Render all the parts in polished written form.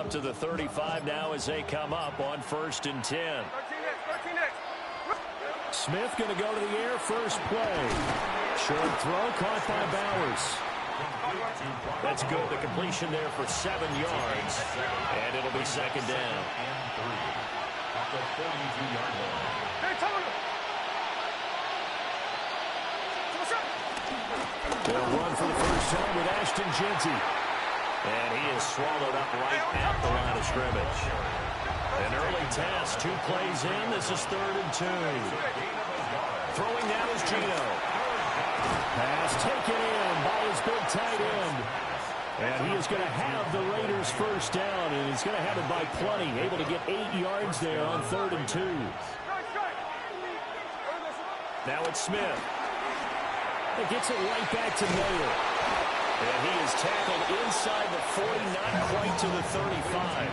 up to the 35 now as they come up on 1st and 10. Smith going to go to the air first play. Short throw caught by Bowers. That's good. The completion there for 7 yards. And it'll be 2nd down. They'll run for the first time with Ashton Jeanty. And he is swallowed up right at the line of scrimmage. An early test, 2 plays in. This is 3rd and 2. Throwing now is Gino. Pass taken in by his big tight end. And he is going to have the Raiders first down, and he's going to have it by plenty. Able to get 8 yards there on 3rd and 2. Now it's Smith. He gets it right back to Mayer. And he is tackled inside the 40, not quite to the 35.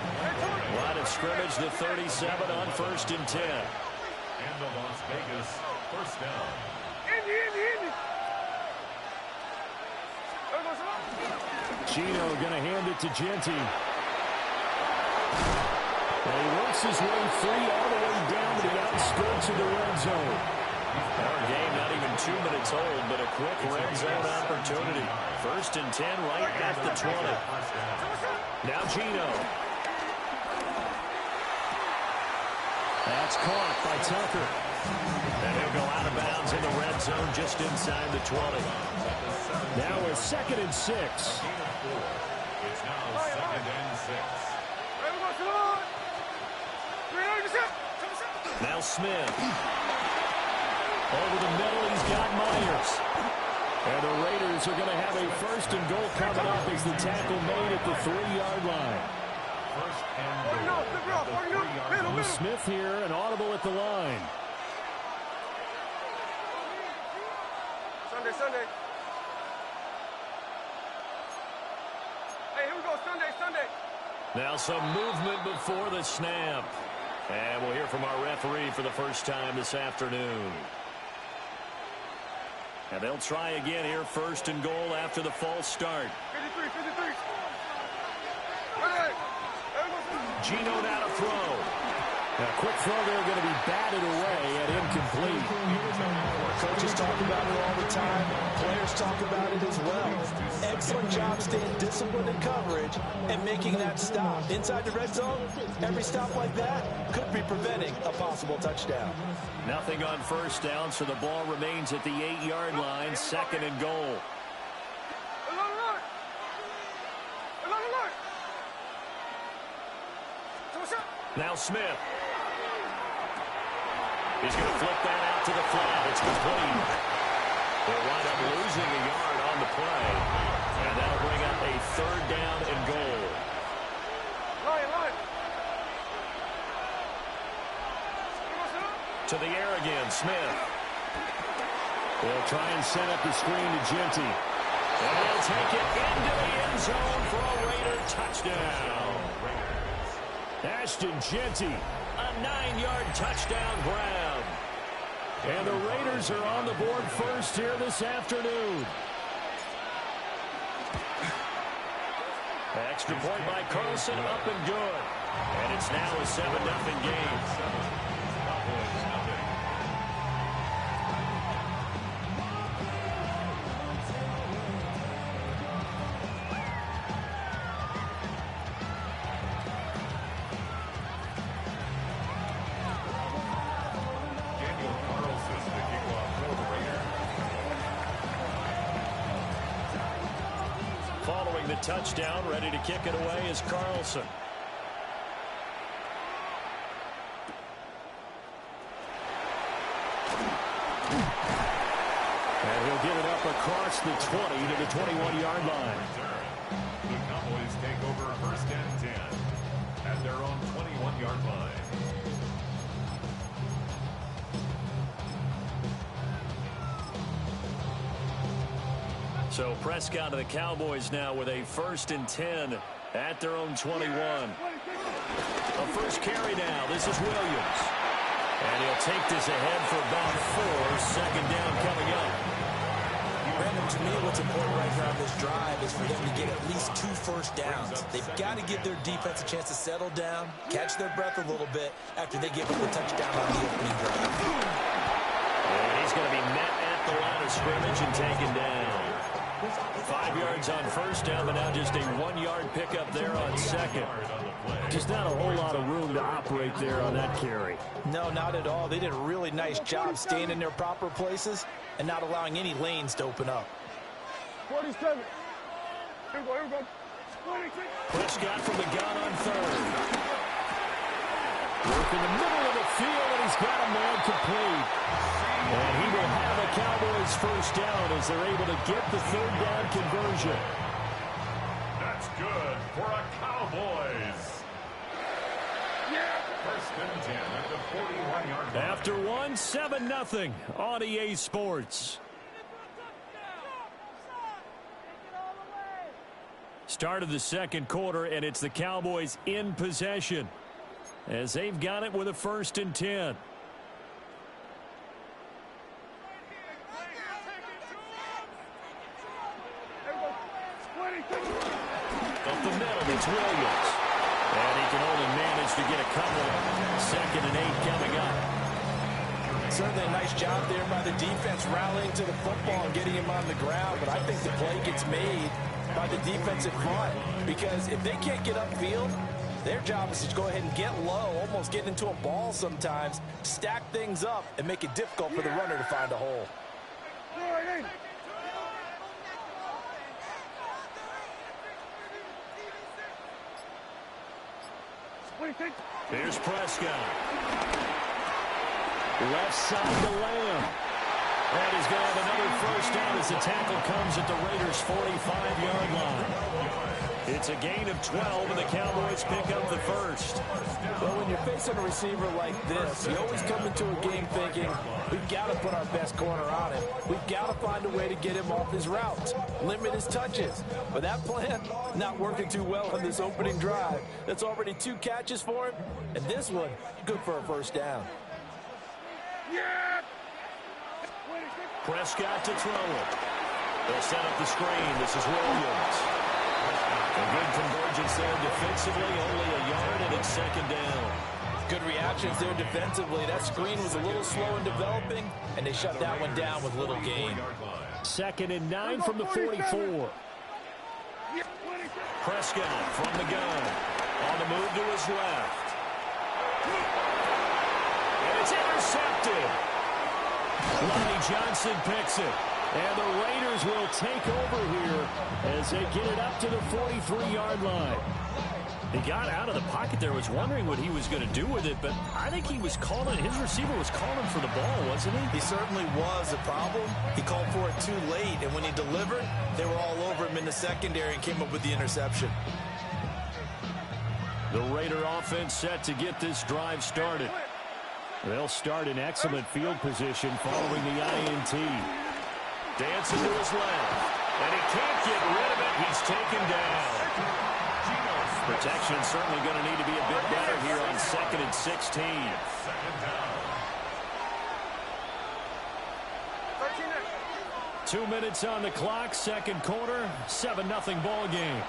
Line of scrimmage, the 37 on 1st and 10. And the Las Vegas first down. Gino going to hand it to Jeanty. And he works his way free all the way down to the outskirts of the red zone. Our game not even 2 minutes old, but a quick red zone opportunity. 1st and 10 right at the 20. Now Gino. That's caught by Tucker. And he'll go out of bounds in the red zone just inside the 20. Now it's 2nd and 6. It's now 2nd and 6. Now Smith. Over the middle, he's got Myers. And the Raiders are going to have a 1st and goal coming up as the tackle made at the 3-yard line. 1st and goal. Smith here, an audible at the line. Sunday. Hey, here we go, Sunday. Now some movement before the snap. And we'll hear from our referee for the first time this afternoon. And they'll try again here, 1st and goal after the false start. 53. Gino now to throw. A quick throw there going to be batted away and incomplete. Coaches talk about it all the time. Players talk about it as well. Excellent job staying disciplined in coverage and making that stop. Inside the red zone, every stop like that could be preventing a possible touchdown. Nothing on 1st down, so the ball remains at the 8-yard line, 2nd and goal. Now Smith. He's going to flip that out to the flat. It's complete. They'll wind up losing a yard on the play. And that'll bring up a 3rd down and goal. To the air again, Smith. They'll try and set up the screen to Jeanty. And he'll take it into the end zone for a Raider touchdown. Ashton Jeanty, a 9-yard touchdown grab. And the Raiders are on the board first here this afternoon. Extra point by Carlson, up and good. And it's now a 7-0 game. Following the touchdown, ready to kick it away is Carlson. And he'll get it up across the 20 to the 21-yard line. The Cowboys take over 1st and 10 at their own 21-yard line. So Prescott of the Cowboys now with a 1st and 10 at their own 21. A first carry now. This is Williams. And he'll take this ahead for about 4. 2nd down coming up. Brandon, To me, what's important right now on this drive is for them to get at least 2 first downs. They've got to give their defense a chance to settle down, catch their breath a little bit after they give up the touchdown on the opening drive. And he's going to be met at the line of scrimmage and taken down. 5 yards on first down, but now just a 1-yard pickup there on second. Just not a whole lot of room to operate there on that carry. No, not at all. They did a really nice job staying in their proper places and not allowing any lanes to open up. 47. Here we go. 26. Prescott from the gun on third. Work in the middle of the field, and he's got a man complete. And he will have a Cowboys first down as they're able to get the third down conversion. That's good for a Cowboys. First and 10 at the 41-yard line. After 7-0 on EA Sports. Start of the second quarter, and it's the Cowboys in possession as they've got it with a 1st and 10. Up the middle, it's Williams. And he can only manage to get a couple. 2nd and 8 coming up. Certainly a nice job there by the defense rallying to the football and getting him on the ground, but I think the play gets made by the defensive front because if they can't get upfield, their job is to go ahead and get low, almost get into a ball sometimes, stack things up, and make it difficult for the runner to find a hole. Here's Prescott. Left side to Lamb. And he's going to have another first down as the tackle comes at the Raiders' 45-yard line. It's a gain of 12, and the Cowboys pick up the first. Well, when you're facing a receiver like this, you always come into a game thinking, we've got to put our best corner on him. We've got to find a way to get him off his routes, limit his touches. But that plan not working too well on this opening drive. That's already 2 catches for him, and this one, good for a first down. Prescott to throw it. They'll set up the screen. This is Williams. A good convergence there defensively, only a yard, and it's 2nd down. Good reactions there defensively. That screen was a little slow in developing, and they shut that one down with little gain. 2nd and 9 from the 44. Prescott from the gun. On the move to his left. And it's intercepted. Lonnie Johnson picks it. And the Raiders will take over here as they get it up to the 43-yard line. He got out of the pocket there, was wondering what he was going to do with it, but I think he was calling, his receiver was calling for the ball, wasn't he? He certainly was. The problem, he called for it too late, and when he delivered, they were all over him in the secondary and came up with the interception. The Raider offense set to get this drive started. They'll start in excellent field position following the INT. Dancing to his left, and he can't get rid of it. He's taken down. Protection certainly going to need to be a bit better here on 2nd and 16. 2 minutes on the clock, second quarter, 7-0 ball game.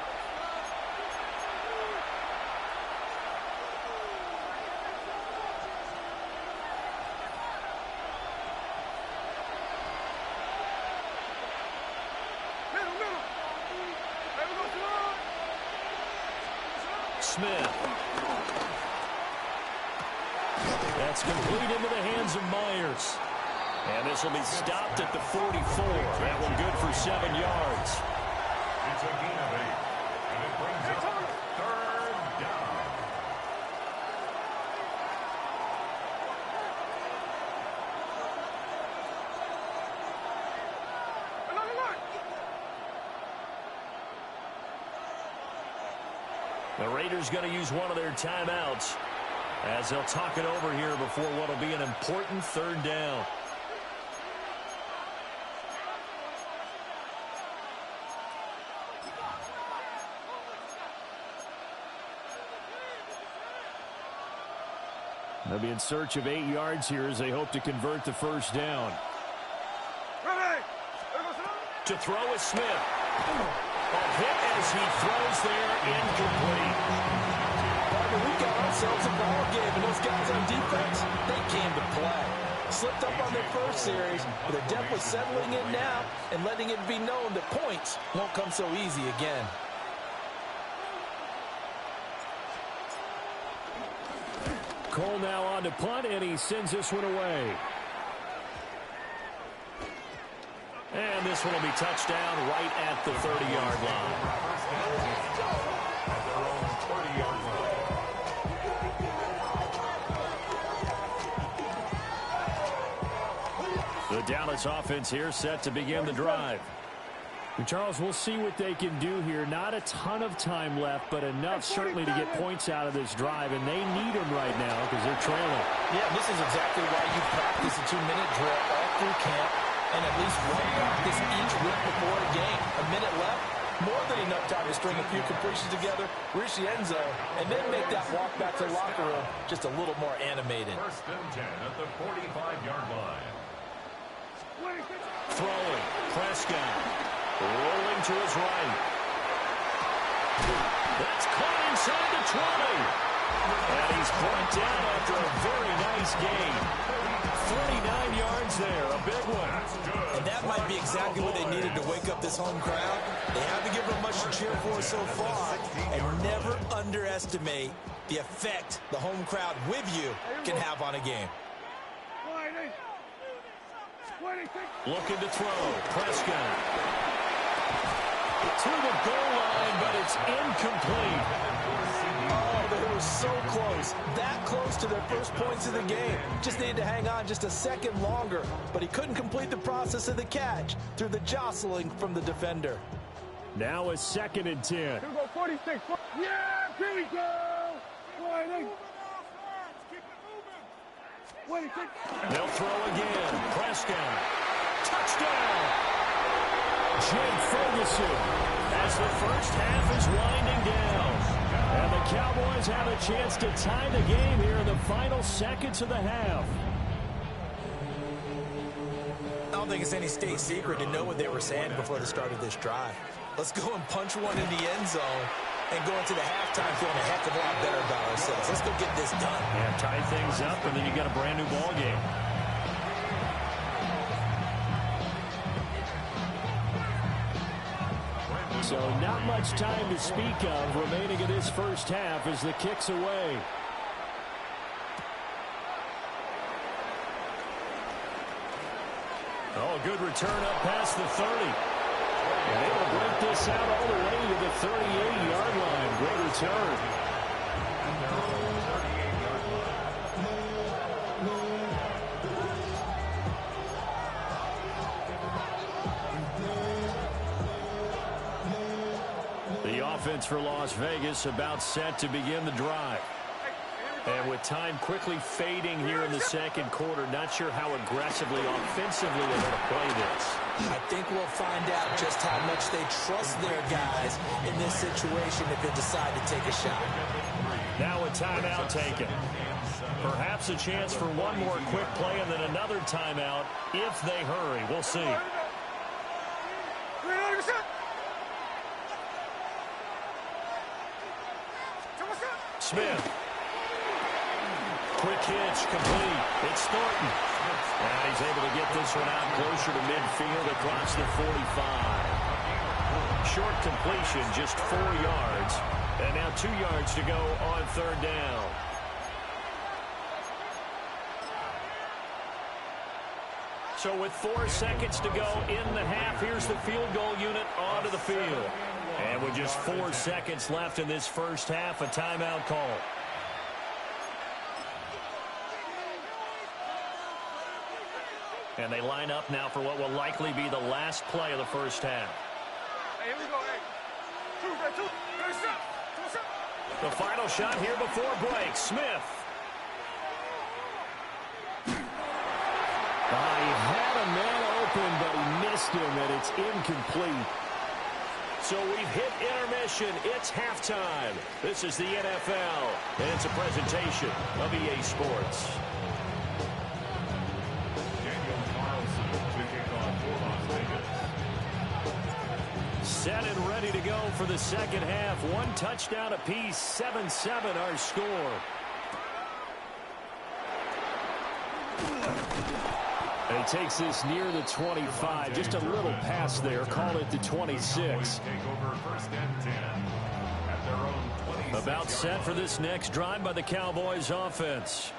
Smith. That's complete into the hands of Myers. And this will be stopped at the 44. That one good for 7 yards. It's a gain of 8. And it brings up 3rd down. The Raiders going to use one of their timeouts as they'll talk it over here before what will be an important 3rd down. They'll be in search of 8 yards here as they hope to convert the first down. To throw is Smith. A hit as he throws there, incomplete. Partner, we got ourselves a ball game, and those guys on defense, they came to play. Slipped up on their first series, but they're definitely settling in now and letting it be known that points won't come so easy again. Cole now on to punt, and he sends this one away. And this one will be touchdown right at the 30-yard line. At their own 30-yard line. The Dallas offense here set to begin the drive. And Charles, we'll see what they can do here. Not a ton of time left, but enough certainly to get points out of this drive, and they need them right now because they're trailing. Yeah, this is exactly why you practice a 2-minute drill all through camp, and at least one practice each week before a game. A minute left, more than enough time to string a few completions together, reach the end zone, and then make that walk back to the locker room just a little more animated. 1st and 10 at the 45-yard line. Throwing, Prescott, rolling to his right. That's caught inside the 20. And he's brought down after a very nice gain. 49 yards there, a big one. And that might be exactly what they needed to wake up this home crowd. They haven't given them much to cheer for so far. And never underestimate the effect the home crowd with you can have on a game. Looking to throw, Prescott. To the goal line, but it's incomplete. Oh, they were so close. That close to their first points of the game. Just needed to hang on just a second longer. But he couldn't complete the process of the catch through the jostling from the defender. Now a 2nd and 10. Here we go, 46. Yeah, here we go. 26. They'll throw again. Prescott. Touchdown. Jake Ferguson as the first half is winding down. And the Cowboys have a chance to tie the game here in the final seconds of the half. I don't think it's any state secret to know what they were saying before the start of this drive. Let's go and punch one in the end zone and go into the halftime feeling a heck of a lot better about ourselves. Let's go get this done. Yeah, tie things up, and then you got a brand new ball game. So not much time to speak of remaining in this first half as the kick's away. Oh, good return up past the 30. And they will break this out all the way to the 38-yard line. Great return. The offense for Las Vegas about set to begin the drive. And with time quickly fading here in the second quarter, not sure how aggressively, offensively they're going to play this. I think we'll find out just how much they trust their guys in this situation if they decide to take a shot. Now a timeout taken. Perhaps a chance for one more quick play and then another timeout if they hurry. We'll see. Smith. Quick hitch, complete. It's Thornton. And he's able to get this one out closer to midfield across the 45. Short completion, just 4 yards. And now 2 yards to go on 3rd down. So with 4 seconds to go in the half, here's the field goal unit onto the field. And with just 4 seconds left in this first half, a timeout call. And they line up now for what will likely be the last play of the first half. Hey, here we go, hey. Two. The final shot here before break. Smith. He had a man open, but he missed him, and it's incomplete. So we've hit intermission. It's halftime. This is the NFL, and it's a presentation of EA Sports. for the second half. One touchdown apiece, 7-7 our score. And he takes this near the 25. Just a little pass there. Call it the 26. About set for this next drive by the Cowboys offense.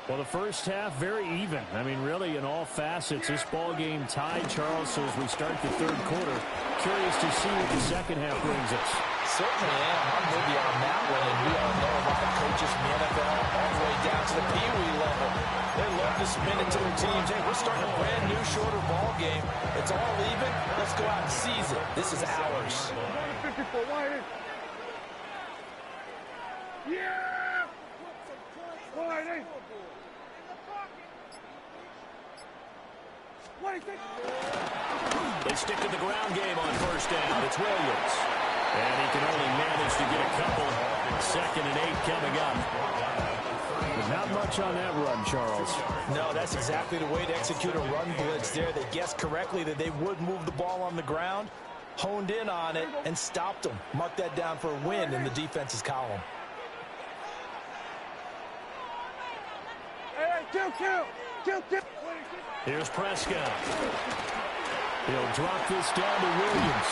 Well, the first half, very even. I mean, really, in all facets, this ball game tied, Charles. So as we start the third quarter, curious to see what the second half brings us. Certainly am. I'm with you on that one. And we all know about the coaches from the NFL all the way down to the Pee Wee level. They love to spin it to their teams. Hey, we're starting a brand new, shorter ball game. It's all even. Let's go out and seize it. This is ours. 54 wide. Yeah! Wide. They stick to the ground game on first down. It's Williams. And he can only manage to get a couple. 2nd and 8 coming up. There's not much on that run, Charles. No, that's exactly the way to execute a run blitz there. They guessed correctly that they would move the ball on the ground, honed in on it, and stopped them. Mark that down for a win in the defense's column. Kill. Here's Prescott. He'll drop this down to Williams.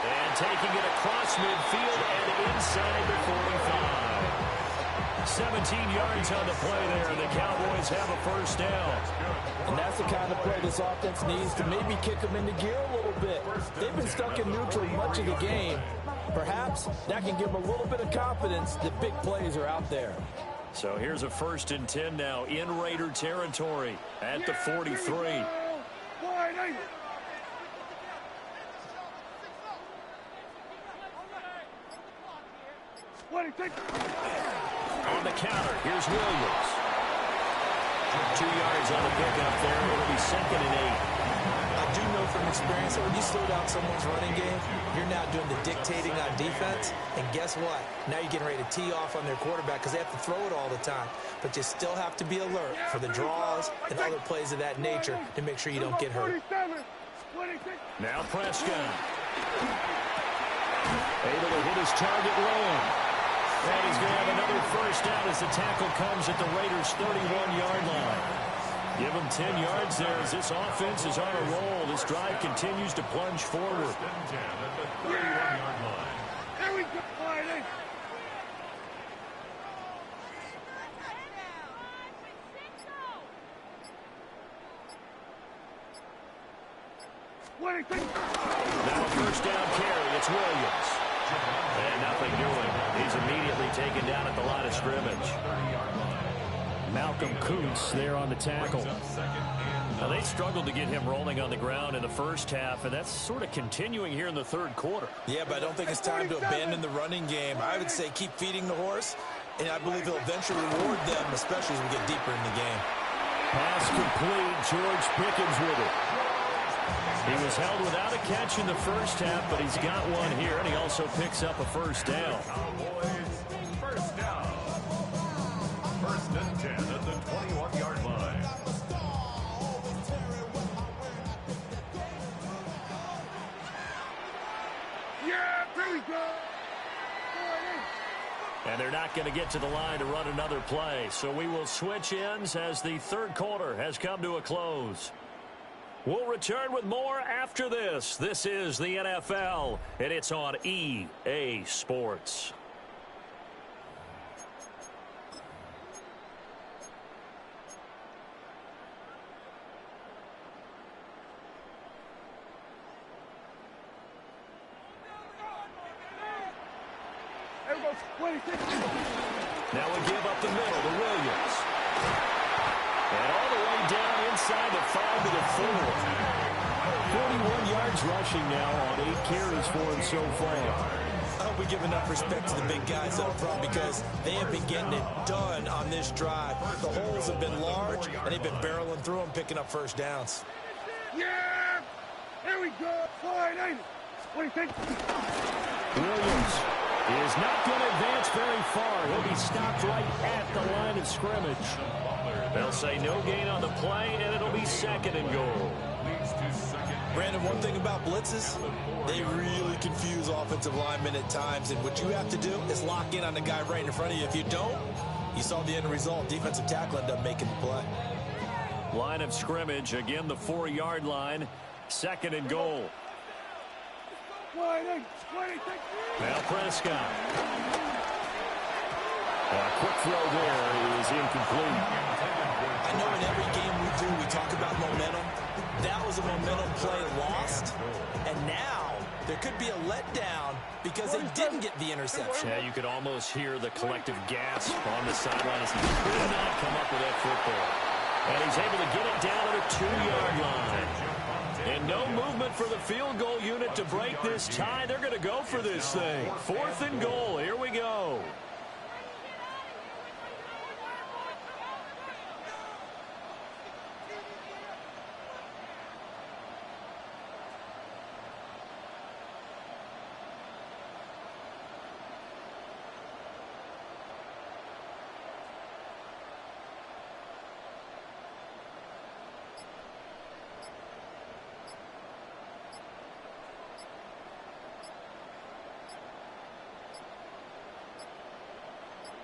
And taking it across midfield and inside the 45. 17 yards on the play there, and the Cowboys have a first down. And that's the kind of play this offense needs to maybe kick them into gear a little bit. They've been stuck in neutral much of the game. Perhaps that can give them a little bit of confidence that big plays are out there. So here's a 1st and 10 now in Raider territory at the 43. On the counter, here's Williams. 2 yards on the pickup there. It'll be 2nd and 8. I do know from experience that when you slow down someone's running game, you're now doing the dictating on defense. And guess what? Now you're getting ready to tee off on their quarterback because they have to throw it all the time. But you still have to be alert for the draws and other plays of that nature to make sure you don't get hurt. Now Prescott. Able to hit his target long. And he's going to have another first down as the tackle comes at the Raiders' 31-yard line. Give him 10 yards there as this offense is on a roll. This drive continues to plunge forward. There we go. Now a first down carry. It's Williams. And nothing doing. He's immediately taken down at the line of scrimmage. Malcolm Kuntz there on the tackle. Now they struggled to get him rolling on the ground in the first half, and that's sort of continuing here in the third quarter. Yeah, but I don't think it's time to abandon the running game. I would say keep feeding the horse, and I believe he'll eventually reward them, especially as we get deeper in the game. Pass complete. George Pickens with it. He was held without a catch in the first half, but he's got one here, and he also picks up a first down. First down. 1st and 10 at the 21-yard line. Yeah, there we go. And they're not going to get to the line to run another play, so we will switch ends as the third quarter has come to a close. We'll return with more after this. This is the NFL, and it's on EA Sports. Now we give up the middle to Williams. And all the way down inside the 5 to the 4. 41 yards rushing now on 8 carries for him so far. I hope we give enough respect to the big guys up front because they have been getting it done on this drive. The holes have been large, and they've been barreling through them, picking up first downs. Yeah! There we go. What do you think? Williams is not going to advance very far. He'll be stopped right at the line of scrimmage. They'll say no gain on the play, and it'll be 2nd and goal. Leads to 2nd Brandon, one thing about blitzes, they really confuse offensive linemen at times, and what you have to do is lock in on the guy right in front of you. If you don't, you saw the end result. Defensive tackle ended up making the play. Line of scrimmage, again the 4-yard line, 2nd and goal. Now Prescott. A quick throw there is incomplete. I know in every game we do, we talk about momentum. That was a momentum play lost, and now there could be a letdown because they didn't get the interception. Yeah, you could almost hear the collective gasp on the sideline as he could not come up with that football. And he's able to get it down to the 2-yard line. And no movement for the field goal unit to break this tie. They're going to go for this thing. 4th and goal. Here we go.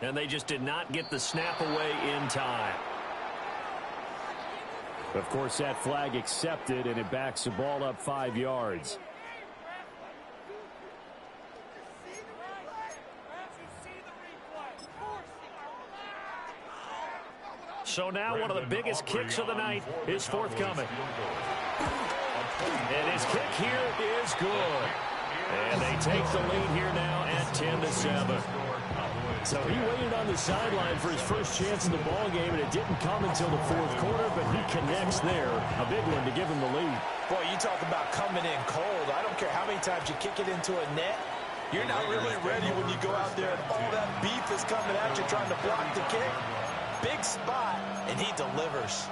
And they just did not get the snap away in time. Of course, that flag accepted, and it backs the ball up 5 yards. So now one of the biggest kicks of the night is forthcoming. And his kick here is good. And they take the lead here now at 10-7. So he waited on the sideline for his first chance in the ballgame, and it didn't come until the 4th quarter, but he connects there. A big one to give him the lead. Boy, you talk about coming in cold. I don't care how many times you kick it into a net. You're not really ready when you go out there and all that beef is coming at you trying to block the kick. Big spot, and he delivers.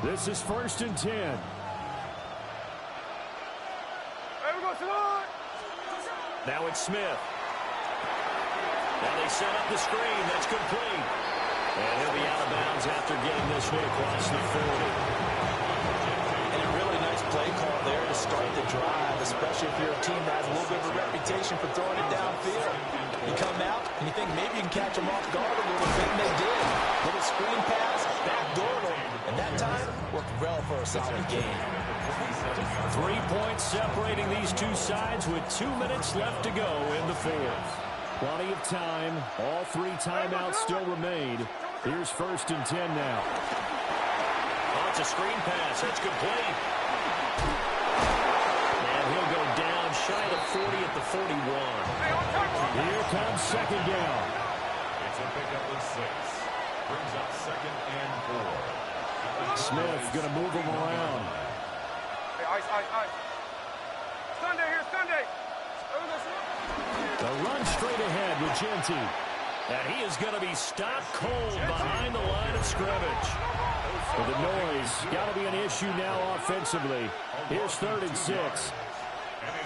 This is 1st and 10. Now it's Smith. Now they set up the screen. That's complete. And he'll be out of bounds after getting this one across the 40. And a really nice play call there to start the drive, especially if you're a team that has a little bit of a reputation for throwing it downfield. You come out and you think maybe you can catch them off guard a little bit, and they did. Little screen pass, backdoor them, and that time worked well for a solid game. 3 points separating these two sides with 2 minutes left to go in the 4th. Plenty of time. All 3 timeouts still remain. Here's 1st and 10 now. Oh, it's a screen pass. That's complete. And he'll go down shy of the 40 at the 41. Here comes 2nd down. It's a pickup of 6. Brings up 2nd and 4. Smith going to move him around. Ice. Sunday here, Sunday. The run straight ahead with Genty. And he is going to be stopped cold behind the line of scrimmage. Well, the noise got to be an issue now offensively. Here's 3rd and 6.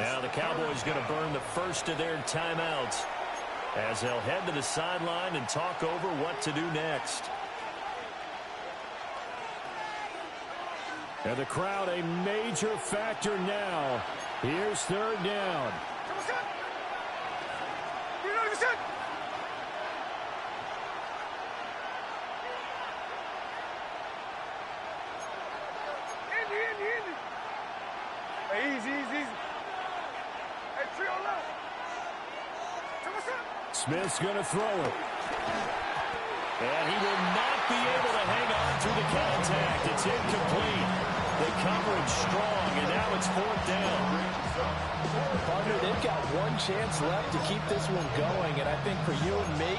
Now the Cowboys going to burn the first of their timeouts as they'll head to the sideline and talk over what to do next. And the crowd a major factor now. Here's 3rd down. Easy. Hey, trio left. Smith's going to throw it. And he will not be able to hang on through the contact. It's incomplete. The coverage strong, and now it's 4th down. Partner, they've got one chance left to keep this one going, and I think for you and me,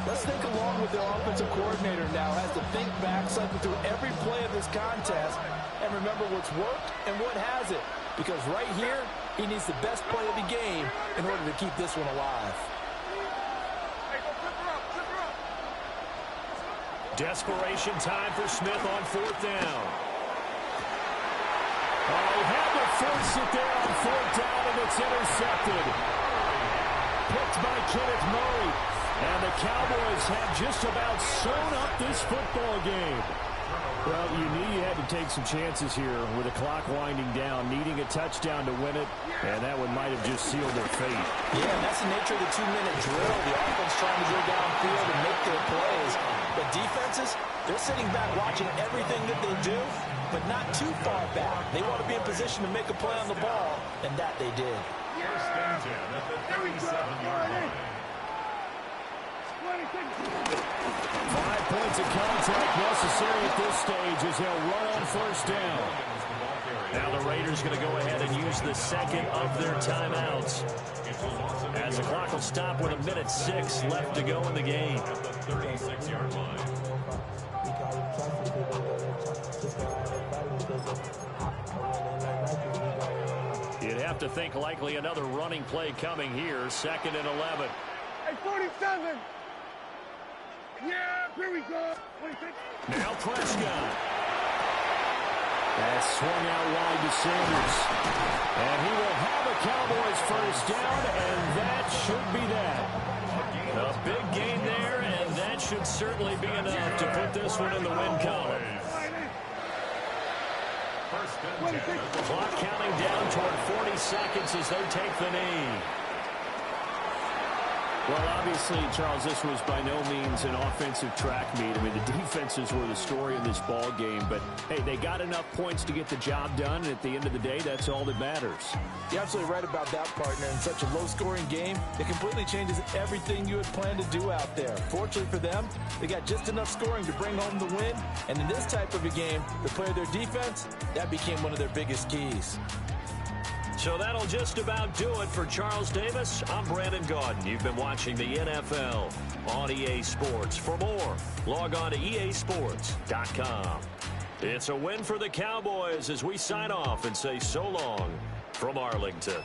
let's think along with their offensive coordinator now. Has to think back, cycle through every play of this contest, and remember what's worked and what hasn't. Because right here, he needs the best play of the game in order to keep this one alive. Hey, go flip her up. Desperation time for Smith on 4th down. Oh, he had to force it there on 4th down, and it's intercepted. Picked by Kenneth Murray. And the Cowboys have just about sewn up this football game. Well, you knew you had to take some chances here with the clock winding down, needing a touchdown to win it, and that one might have just sealed their fate. Yeah, and that's the nature of the 2-minute drill. The offense trying to go downfield and make their plays. But defenses, they're sitting back watching everything that they do, but not too far back. They want to be in position to make a play on the ball, and that they did. First and 10 at the 37-yard line. 20 seconds. 5 points of contact necessary at this stage as they'll run on 1st down. Now the Raiders going to go ahead and use the second of their timeouts, as the clock will stop with 1:06 left to go in the game. At the 36-yard line. You'd have to think likely another running play coming here. 2nd and 11. Hey, 47. Yeah, here we go. 26. Now Prescott. That's swung out wide to Sanders. And he will have a Cowboys 1st down, and that should be that. A big gain there, and that should certainly be enough to put this one in the win column. First and 10. Clock counting down toward 40 seconds as they take the knee. Well, obviously, Charles, this was by no means an offensive track meet. I mean, the defenses were the story in this ball game. But, hey, they got enough points to get the job done. And at the end of the day, that's all that matters. You're absolutely right about that, partner. In such a low-scoring game, it completely changes everything you had planned to do out there. Fortunately for them, they got just enough scoring to bring home the win. And in this type of a game, to play their defense, that became one of their biggest keys. So that'll just about do it for Charles Davis. I'm Brandon Gaudin. You've been watching the NFL on EA Sports. For more, log on to easports.com. It's a win for the Cowboys as we sign off and say so long from Arlington.